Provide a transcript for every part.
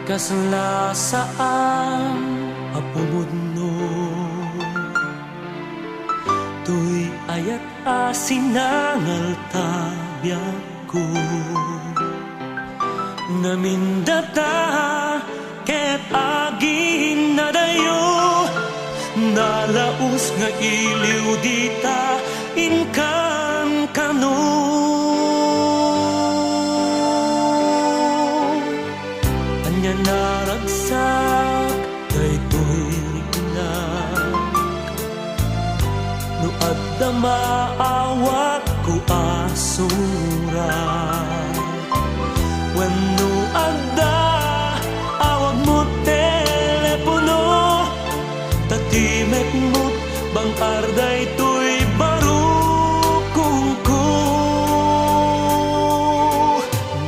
Kaslasaan apumudno tuy ayat asinangal tabyak ko namindata ket agin na dayo nalaus nga iliw dita inkan kano anya naragsak daytoy rigna no adda maawat ko asura wenno adda awag mo telepono tatimek mo't bang arday to'y barukong ko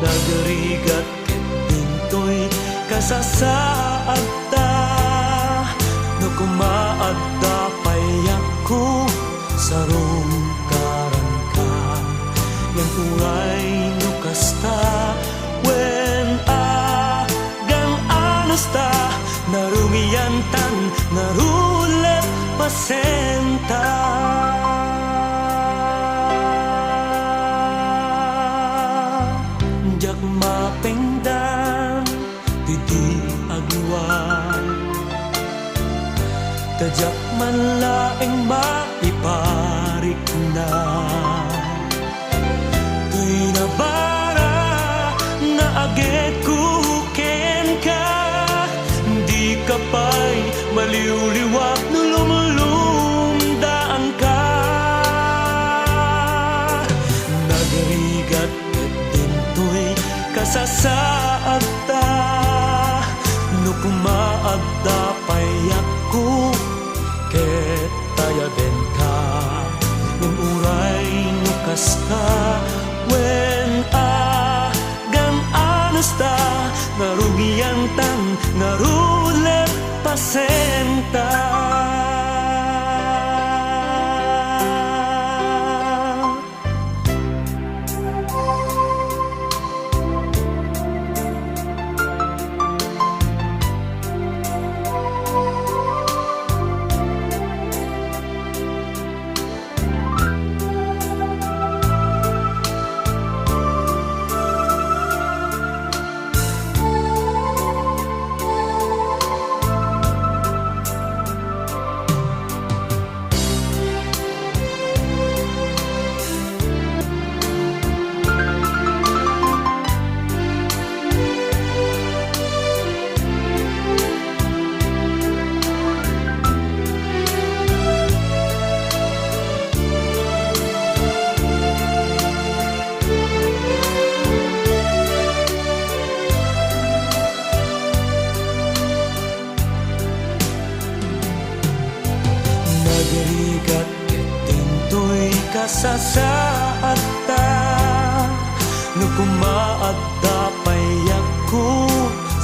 nagarigat ket dinto'y kasasaad ta no kumaadda payak ko sarong karangka yang uray no kasta wen agang anusta narumiyantan narulet pasenta jak mapengdan titi agluan tajak man laeng maiparik na tuy nabara na aget ko ken ka di ka pa'y maliw-liwak no lumulumdaan ka nagarigat ket dinto'y kasasaad ta no kumaadda payak ko ket tayaden ka ng uray no kasta wen agan anusta narugiyantan narulet pasenta nagarigat ket dinto'y kasasaad ta no kumaadda payak ko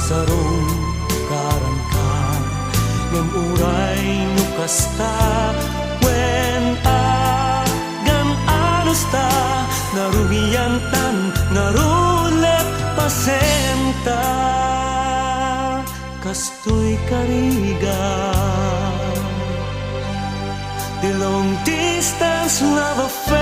sarong karangka ngem uray no kasta wen agan anusta narugiyantan narulet pasenta kastoy karigat the long distance love affair